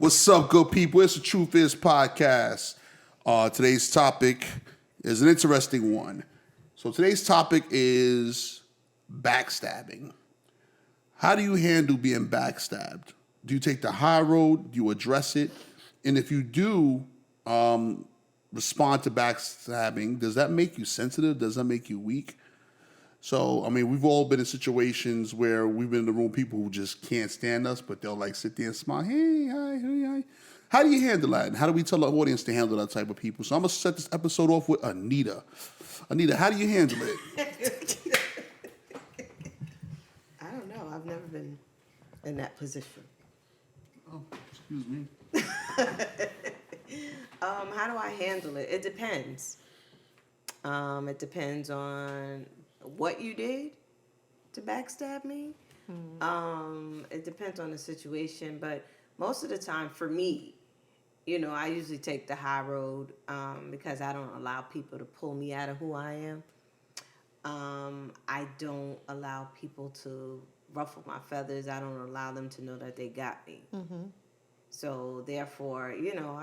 What's up, good people? It's the Truth Is podcast. Today's topic is an interesting one. So today's topic is backstabbing. How do you handle being backstabbed? Do you take the high road? Do you address it? And if you do respond to backstabbing, does that make you sensitive? Does that make you weak? So, I mean, we've all been in situations where we've been in the room with people who just can't stand us, but they'll like sit there and smile. Hey, hi, hey, hi. How do you handle that? And how do we tell our audience to handle that type of people? So I'm going to set this episode off with Anita. Anita, how do you handle it? I don't know. I've never been in that position. Oh, excuse me. How do I handle it? It depends. It depends on what you did to backstab me. It depends on the situation, but most of the time for me, I usually take the high road because I don't allow people to pull me out of who I am. I don't allow people to ruffle my feathers. I don't allow them to know that they got me. Mm-hmm. So therefore, I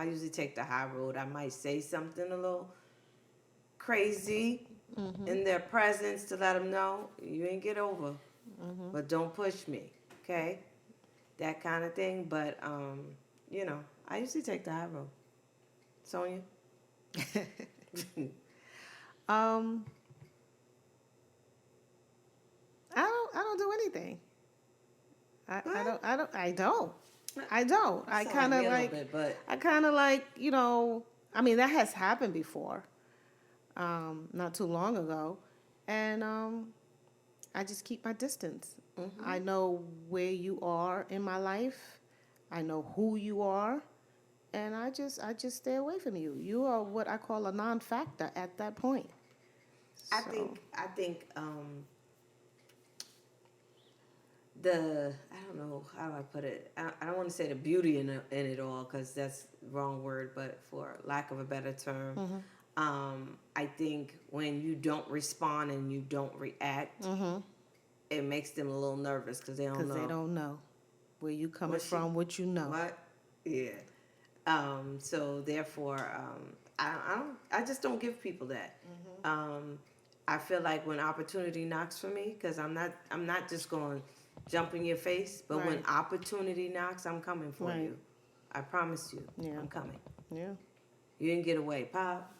usually take the high road. I might say something a little crazy in their presence to let them know you ain't get over, but don't push me, okay? That kind of thing. But I usually take the high road. Sonia? I don't do anything. I don't. I kind of like, I mean, that has happened before, not too long ago. And I just keep my distance. Mm-hmm. I know where you are in my life. I know who you are. And I just stay away from you. You are what I call a non-factor at that point. So. I think I don't know how do I put it. I don't want to say the beauty in it all because that's the wrong word, but for lack of a better term, I think when you don't respond and you don't react, it makes them a little nervous because they don't know where you coming from, what you know. What? Yeah. So therefore, I just don't give people that. I feel like when opportunity knocks for me, because I'm not just going to jump in your face, but when opportunity knocks, I'm coming for you. I promise you, I'm coming. Yeah. You didn't get away, Pop.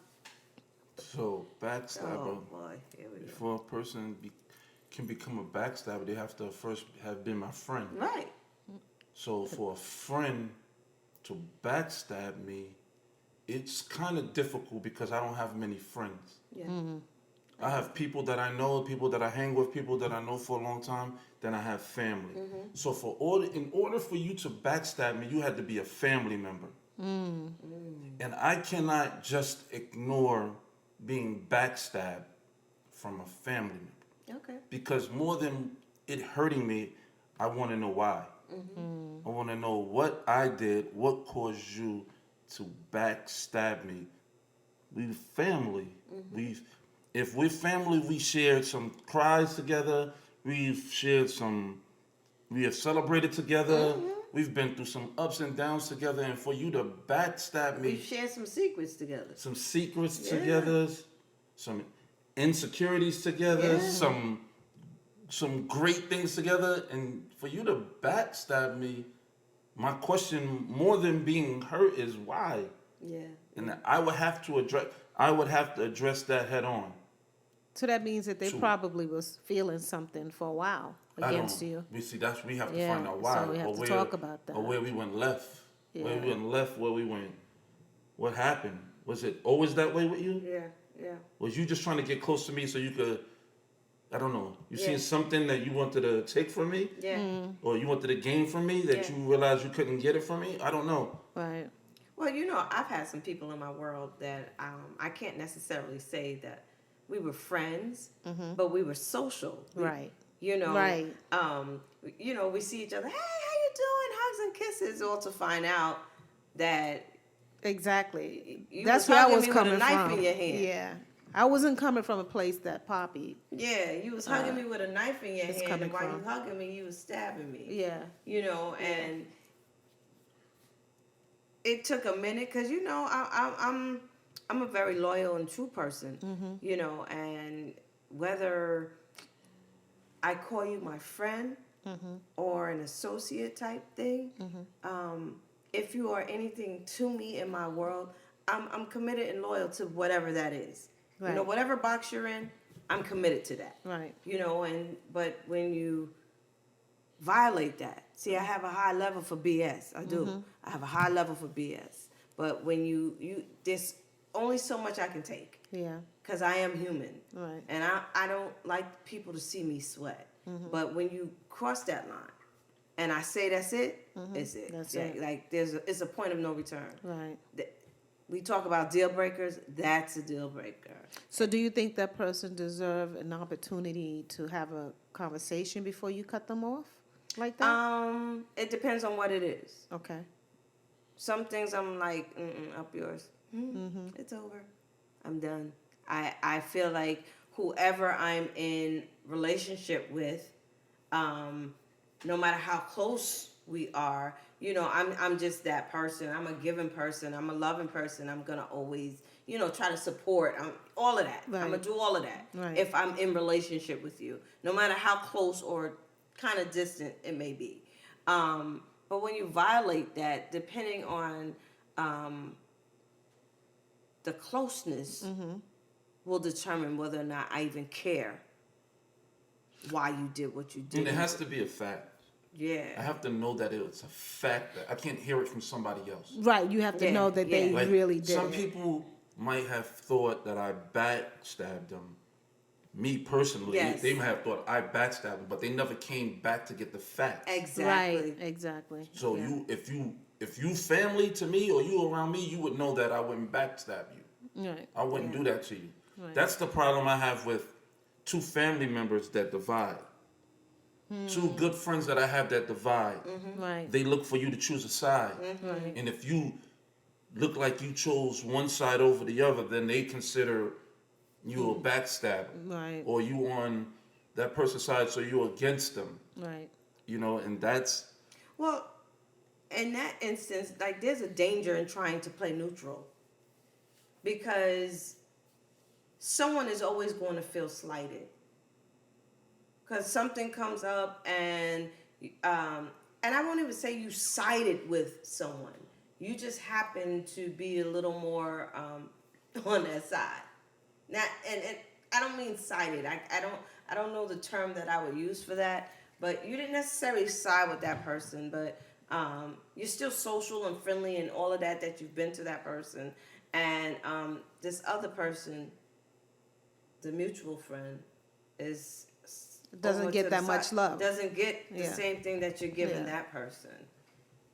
So backstabber. Oh boy, here we go. Before a person can become a backstabber, they have to first have been my friend. Right. So for a friend to backstab me, it's kind of difficult because I don't have many friends. Yeah. I have people that I know, people that I hang with, people that I know for a long time. Then I have family. So in order for you to backstab me, you had to be a family member. And I cannot just ignore being backstabbed from a family member. Okay. Because more than it hurting me, I want to know why. I want to know what I did, what caused you to backstab me. We're family. If we're family, we shared some cries together. We have celebrated together. We've been through some ups and downs together. And for you to backstab me. We've shared some secrets together. Some secrets together. Some insecurities together. Some great things together. And for you to backstab me, my question more than being hurt is why? Yeah. And I would have to address that head on. So that means that they probably was feeling something for a while against you. We have to find out why. So we have to talk about that. Or where we went left. Yeah. Where we went. What happened? Was it always that way with you? Yeah. Was you just trying to get close to me so you could, I don't know, you seen something that you wanted to take from me? Yeah. Or you wanted to gain from me that you realized you couldn't get it from me? I don't know. Right. Well, I've had some people in my world that I can't necessarily say that we were friends, but we were social. Right. Right. We see each other. Hey, how you doing? Hugs and kisses, all to find out that exactly. That's where I was coming with a knife in your hand. Yeah. I wasn't coming from a place that Poppy. Yeah, you was hugging me with a knife in your hand, and while you hugging me, you was stabbing me. Yeah. And it took a minute because I'm a very loyal and true person, and whether I call you my friend or an associate type thing, if you are anything to me in my world, I'm committed and loyal to whatever that is. Right. Whatever box you're in, I'm committed to that. Right. But when you violate that, see, I have a high level for BS. I do. I have a high level for BS. But when you there's only so much I can take. Yeah. Because I am human. Right. And I don't like people to see me sweat. But when you cross that line, and I say that's it, it's it. That's yeah, it. Like it's a point of no return. Right. We talk about deal breakers. That's a deal breaker. So do you think that person deserve an opportunity to have a conversation before you cut them off like that? It depends on what it is. Okay. Some things I'm like, up yours. It's over. I'm done. I feel like whoever I'm in relationship with, no matter how close we are, I'm just that person. I'm a giving person. I'm a loving person. I'm gonna always, try to support. All of that. Right. I'm gonna do all of that Right. if I'm in relationship with you, no matter how close or kind of distant it may be. But when you violate that, depending on the closeness, will determine whether or not I even care why you did what you did. And it has to be a fact. Yeah. I have to know that it's a fact. That I can't hear it from somebody else. Right. You have to know that they Like, really did some it. people might have thought that I backstabbed them. Me personally, Yes. they might have thought I backstabbed them, but they never came back to get the facts. Exactly. Right. Exactly. So Yeah. if you family to me or you around me, you would know that I wouldn't backstab you. Right. I wouldn't do that to you. Right. That's the problem I have with two family members that divide. Two good friends that I have that divide. Right. They look for you to choose a side. Right. And if you look like you chose one side over the other, then they consider you a backstabber. Right. Or you on that person's side, so you're against them. Right. And that's... Well, in that instance, like there's a danger in trying to play neutral. Because someone is always going to feel slighted. Because something comes up and I won't even say you sided with someone. You just happen to be a little more on that side. Not and I don't mean sided. I don't know the term that I would use for that. But you didn't necessarily side with that person, but you're still social and friendly and all of that you've been to that person. And this other person, the mutual friend, Doesn't get that much love. Doesn't get the same thing that you're giving that person.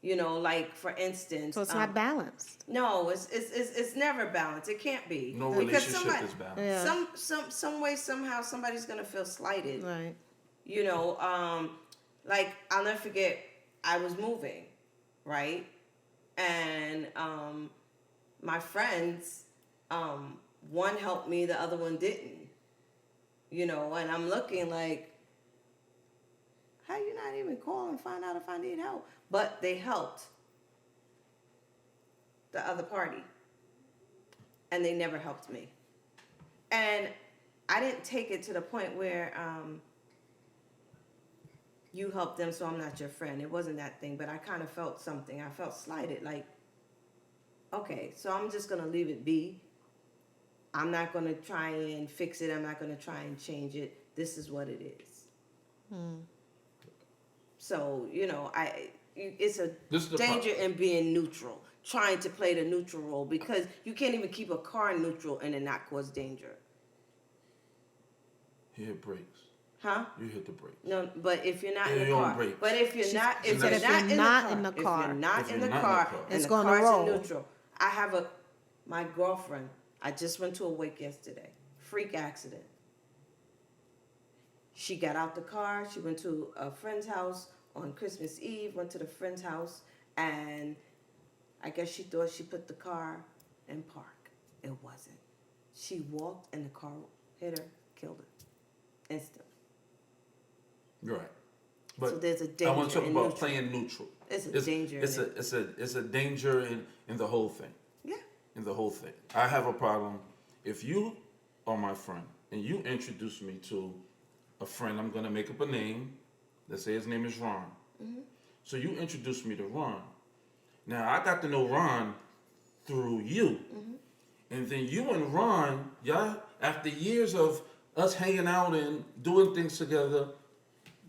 Like for instance. So it's not balanced. No, it's never balanced. It can't be. No relationship is balanced. Yeah. Some way, somehow, somebody's gonna feel slighted. Right. Like I'll never forget. I was moving, right, and my friends, one helped me, the other one didn't. And I'm looking like, how you not even call and find out if I need help? But they helped the other party. And they never helped me. And I didn't take it to the point where you helped them, so I'm not your friend. It wasn't that thing, but I kind of felt something. I felt slighted, like, okay, so I'm just going to leave it be. I'm not going to try and fix it. I'm not going to try and change it. This is what it is. So, it's a danger in being neutral, trying to play the neutral role, because you can't even keep a car neutral and it not cause danger. You hit brakes. Huh? You hit the brakes. No, but if you're not in the your own car. brakes. But if you're not in the car. If you're not in the car. If you're not in the car, and it's the gonna car's roll. in neutral. I have my girlfriend, I just went to a wake yesterday. Freak accident. She got out the car. She went to a friend's house on Christmas Eve, went to the friend's house, and I guess she thought she put the car in park. It wasn't. She walked and the car hit her, killed her. Instantly. Right. But so there's a danger. I want to talk in about neutral. playing neutral. It's a danger. It's a danger in the whole thing. Yeah. In the whole thing. I have a problem if you are my friend and you introduce me to a friend. I'm gonna make up a name. Let's say his name is Ron. Mm-hmm. So you introduce me to Ron. Now I got to know Ron through you. Mm-hmm. And then you and Ron, y'all, after years of us hanging out and doing things together,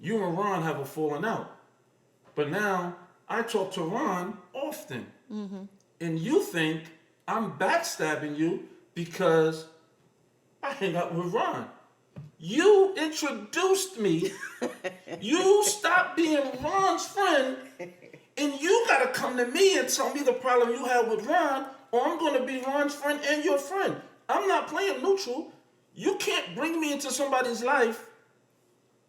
you and Ron have a falling out. But now I talk to Ron often. Mm-hmm. And you think I'm backstabbing you because I hang out with Ron. You introduced me. You stopped being Ron's friend. And you gotta come to me and tell me the problem you have with Ron, or I'm gonna be Ron's friend and your friend. I'm not playing neutral. You can't bring me into somebody's life.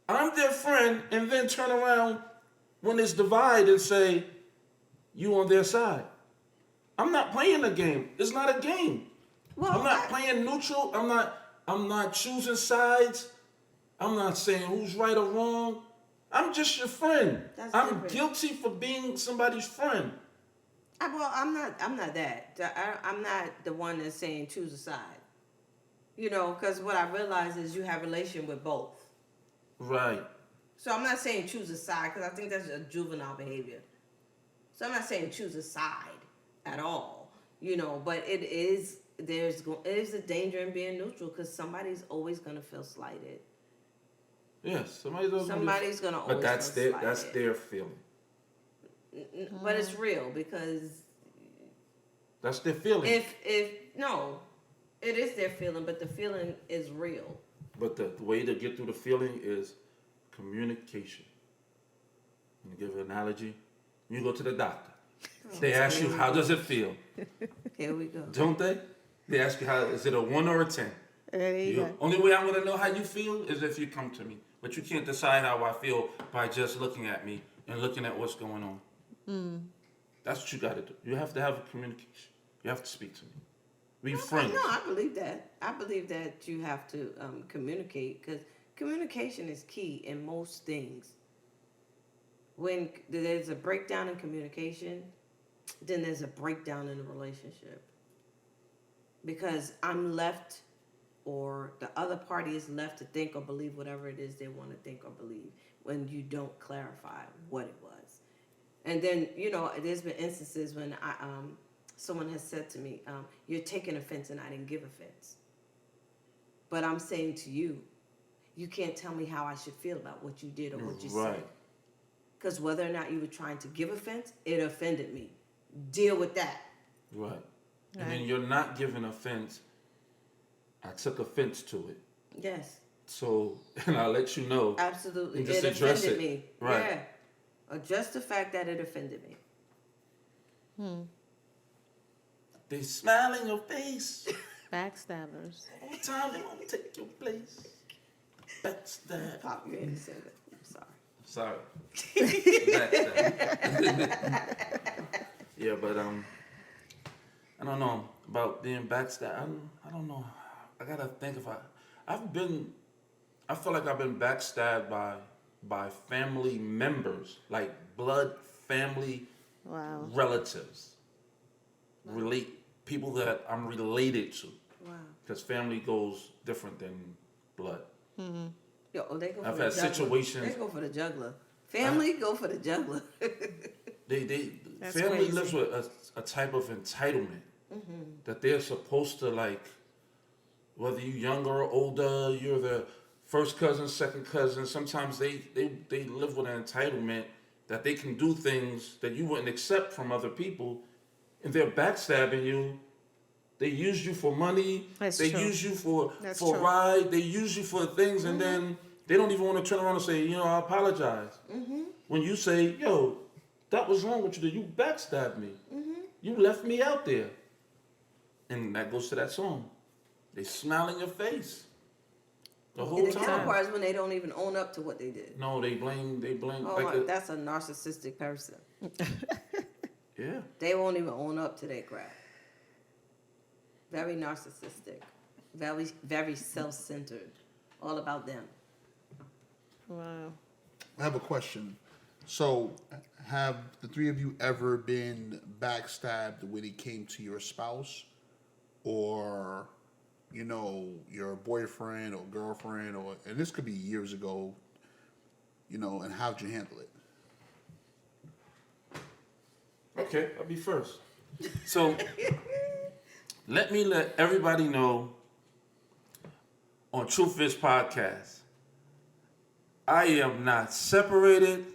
I'm their friend and then turn around when it's divide and say, you on their side. I'm not playing a game. It's not a game. Well, I'm not playing neutral. I'm not choosing sides. I'm not saying who's right or wrong. I'm just your friend. I'm guilty for being somebody's friend. Well, I'm not that. I'm not the one that's saying choose a side. You know, because what I realize is you have a relation with both. Right. So I'm not saying choose a side because I think that's a juvenile behavior. So I'm not saying choose a side at all. You know, but there's a danger in being neutral because somebody's always going to feel slighted. Yes, somebody's going to always but that's feel slighted. That's their feeling. But it's real because that's their feeling. It is their feeling, but the feeling is real. But the way to get through the feeling is communication. I'm give an analogy. You go to the doctor. They ask you, how does it feel? Here we go. Don't they? They ask you, is it a 1 or a 10? There you go. Only way I'm going to know how you feel is if you come to me. But you can't decide how I feel by just looking at me and looking at what's going on. Mm. That's what you got to do. You have to have a communication. You have to speak to me. We friends. No, I believe that. I believe that you have to communicate because communication is key in most things. When there's a breakdown in communication, then there's a breakdown in the relationship. Because I'm left, or the other party is left to think or believe whatever it is they want to think or believe when you don't clarify what it was. And then, you know, there's been instances when someone has said to me, you're taking offense and I didn't give offense. But I'm saying to you, you can't tell me how I should feel about what you did or what you said. Because whether or not you were trying to give offense, it offended me. Deal with that. Right. And then you're not giving offense. I took offense to it. Yes. So, and I'll let you know. Absolutely. And just it address offended it. me. Right. Yeah. Or just the fact that it offended me. They smile in your face. Backstabbers. All the time they want to take your place. Backstab. Pop, you ain't said it. I'm sorry. Yeah, but I don't know about being backstabbed. I don't know. I gotta think if I feel like I've been backstabbed by family members, like blood family relatives. People that I'm related to. Wow. Because family goes different than blood. Mm-hmm. They go for I've the had juggler. situations. They go for the juggler. Family go for the juggler. Family crazy. lives with a type of entitlement that they're supposed to, like, whether you're younger or older, you're the first cousin, second cousin. Sometimes they live with an entitlement that they can do things that you wouldn't accept from other people, and they're backstabbing you. They use you for money. That's they true. use you for true. a ride. They use you for things, and then they don't even want to turn around and say, I apologize. When you say, yo, that was wrong with you. You backstabbed me. You left me out there. And that goes to that song. They smile in your face the whole and the time. counterpart is when they don't even own up to what they did. No, they blame. Oh, that's a narcissistic person. Yeah. They won't even own up to their crap. Very narcissistic. Very, very self-centered. All about them. Wow. I have a question. So, have the three of you ever been backstabbed when it came to your spouse, or, your boyfriend or girlfriend, and this could be years ago, and how'd you handle it? Okay, I'll be first. So, let everybody know on Truth Is Podcast, I am not separated.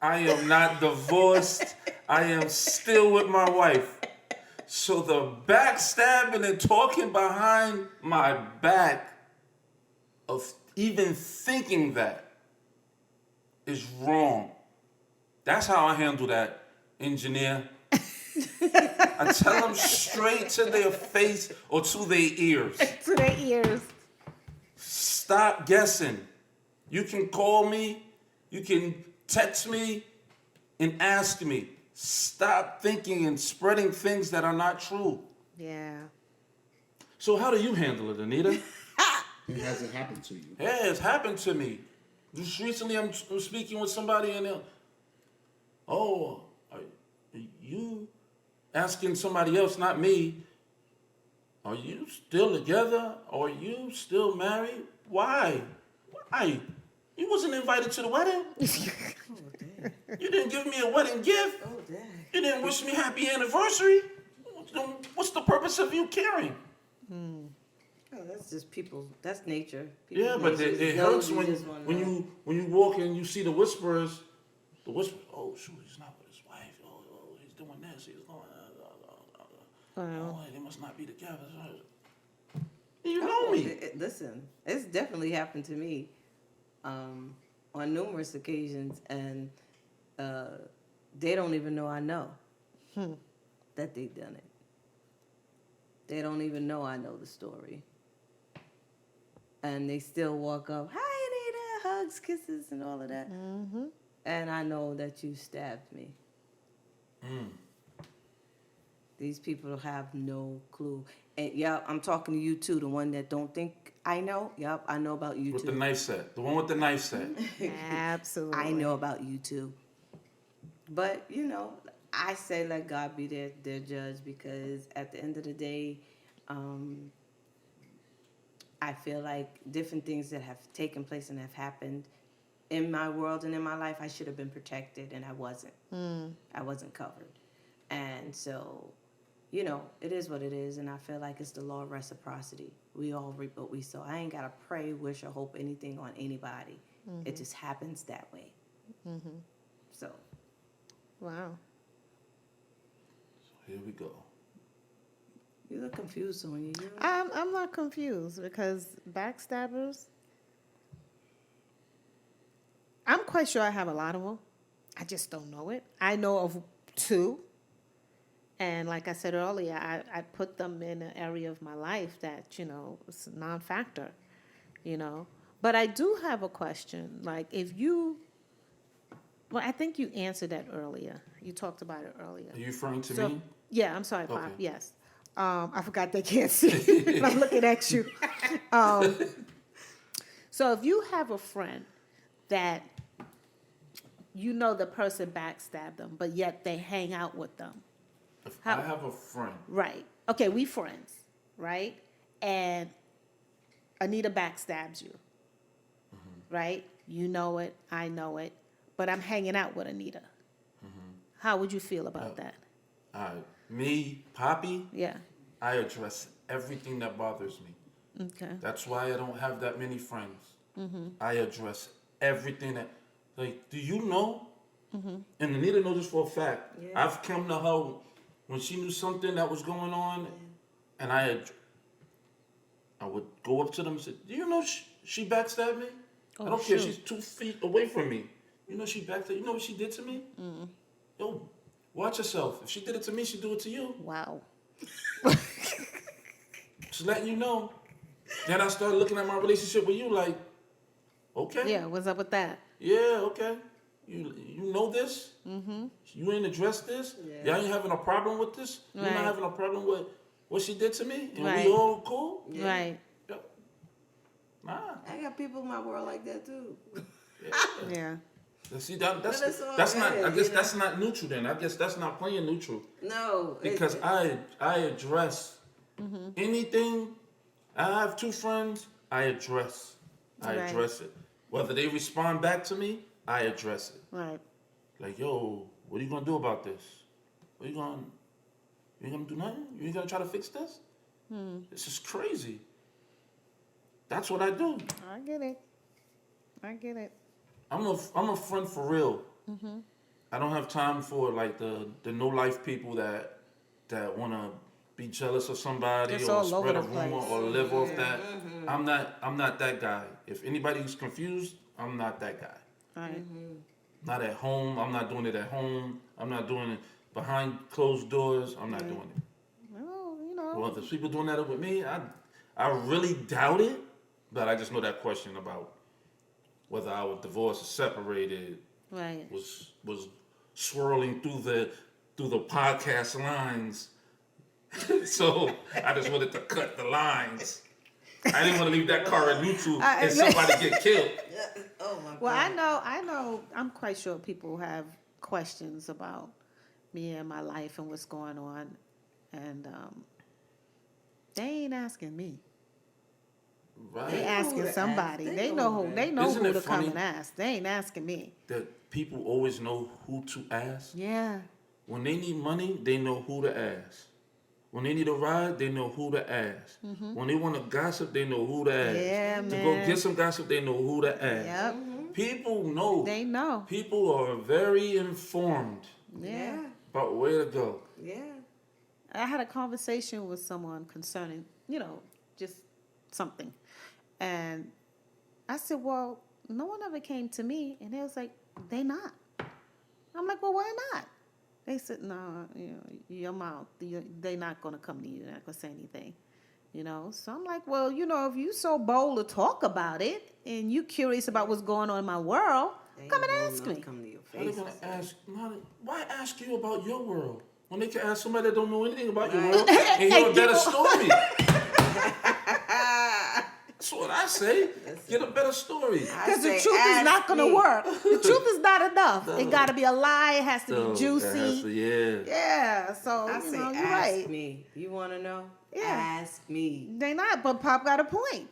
I am not divorced. I am still with my wife. So the backstabbing and talking behind my back of even thinking that is wrong. That's how I handle that, engineer. I tell them straight to their face or to their ears. To their ears. Stop guessing. You can call me, you can text me, and ask me. Stop thinking and spreading things that are not true. Yeah. So how do you handle it, Anita? It hasn't happened to you. Yeah, it's happened to me. Just recently, I'm speaking with somebody, and are you asking somebody else, not me? Are you still together? Or are you still married? Why? You wasn't invited to the wedding. You didn't give me a wedding gift. Oh, dang. You didn't wish me happy anniversary. What's the purpose of you caring? Oh, that's just that's nature. Yeah, but it hurts when you walk and you see the whisperers. Oh, shoot, he's not with his wife. Oh, he's doing this. He's going. Oh, they must not be together. You know me. Listen, it's definitely happened to me on numerous occasions, and they don't even know I know that they've done it. They don't even know I know the story. And they still walk up, hi, Anita, hugs, kisses, and all of that. Mm-hmm. And I know that you stabbed me. These people have no clue. And yeah, I'm talking to you too, the one that don't think I know. Yep, I know about you with too. With the knife set. The one with the knife set. Absolutely. I know about you too. But, I say let God be their judge, because at the end of the day, I feel like different things that have taken place and have happened in my world and in my life, I should have been protected, and I wasn't. I wasn't covered. And so, it is what it is, and I feel like it's the law of reciprocity. We all reap what we sow. I ain't got to pray, wish, or hope anything on anybody. Mm-hmm. It just happens that way. Mm-hmm. So. Wow. So here we go. You look confused, Sonia. I'm not confused, because backstabbers, I'm quite sure I have a lot of them. I just don't know it. I know of 2. And like I said earlier, I put them in an area of my life that, it's a non-factor, But I do have a question. Like, I think you answered that earlier. You talked about it earlier. Are you referring to me? Yeah, I'm sorry, okay. Pop. Yes. I forgot they can't see. I'm looking at you. So if you have a friend that the person backstabbed them, but yet they hang out with them. I have a friend. Right. Okay, we friends, right? And Anita backstabs you, right? You know it, I know it, but I'm hanging out with Anita. How would you feel about that? Me, Poppy? Yeah. I address everything that bothers me. Okay. That's why I don't have that many friends. I address everything that, do you know? And Anita knows this for a fact. Yeah. I've come to her when she knew something that was going on, and I would go up to them and say, do you know she backstabbed me? I don't care, she's 2 feet away from me. You know she backstabbed, you know what she did to me? Yo, watch yourself. If she did it to me, she'd do it to you. Wow. Just letting you know. Then I started looking at my relationship with you like, okay. Yeah, what's up with that? Yeah, okay. You know this? Mm-hmm. You ain't addressed this? Yeah. Y'all ain't having a problem with this? Right. You're not having a problem with what she did to me? And we all cool? Yeah. Right. Nah. I got people in my world like that too. Yeah. See, that's all not. good, I guess you that's not neutral. Then I guess that's not playing neutral. No, Because I address anything. I have 2 friends. I address it. Whether they respond back to me, I address it. Right. Like, yo, what are you gonna do about this? You ain't gonna do nothing? You ain't gonna try to fix this? This is crazy. That's what I do. I get it. I'm a friend for real. I don't have time for like the no life people that wanna be jealous of somebody Just or all over spread a the rumor place. or live off that. I'm not that guy. If anybody's confused, I'm not that guy. Right. Not at home. I'm not doing it at home. I'm not doing it behind closed doors. I'm not doing it. Well, you know. Well, if there's people doing that with me, I really doubt it. But I just know that question about whether I was divorced or separated Right. was swirling through the podcast lines. So I just wanted to cut the lines. I didn't want to leave that car in neutral and somebody get killed. Oh my God. Well, I know. I'm quite sure people have questions about me and my life and what's going on, and they ain't asking me. Right. They asking somebody. They know who. They know Isn't who it to come funny and ask. They ain't asking me. That people always know who to ask. Yeah. When they need money, they know who to ask. When they need a ride, they know who to ask. When they want to gossip, they know who to ask. Yeah, to man. go get some gossip, they know who to ask. Yep. People know. They know. People are very informed Yeah. about where to go. Yeah. I had a conversation with someone concerning, just something. And I said, well, no one ever came to me. And they was like, they not. I'm like, well, why not? They said, no, your mouth, they not going to come to you. They're not going to say anything, So I'm like, well, if you so bold to talk about it and you curious about what's going on in my world, come and ask me. Come to your How they face. gonna ask? Why ask you about your world when they can ask somebody that don't know anything about your world and hear a better story? That's what I say. Get a better story. Because the truth is not going to work. The truth is not enough. It got to be a lie. It has to be juicy. Yeah. So, I say, you're ask right. me. You want to know? Yeah. Ask me. They not, but Pop got a point.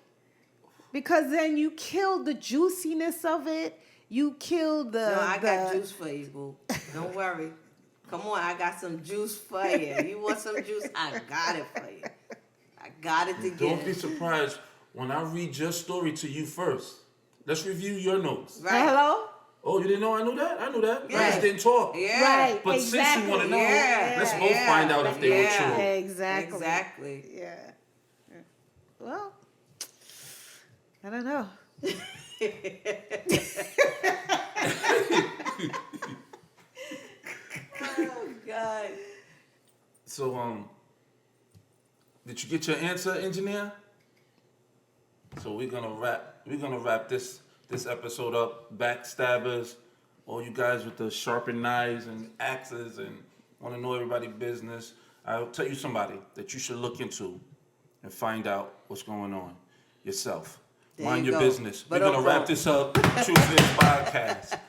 Because then you kill the juiciness of it. You kill the... No, I got juice for you, boo. Don't worry. Come on, I got some juice for you. You want some juice? I got it for you. I got it to Don't give. be surprised when I read your story to you first. Let's review your notes. Right. Hello? Oh, you didn't know I knew that? I knew that. I Yeah. just didn't talk. Yeah. Right. But exactly. since you want to know, Yeah. let's both find out if they were Yeah. true. Exactly. Exactly. Yeah. Well, I don't know. Oh, God. So, did you get your answer, engineer? So we're gonna wrap this episode up. Backstabbers, all you guys with the sharpened knives and axes and want to know everybody's business. I'll tell you somebody that you should look into and find out what's going on yourself. There Mind you your go. business. But we're gonna wrap this up. Truth is Podcast.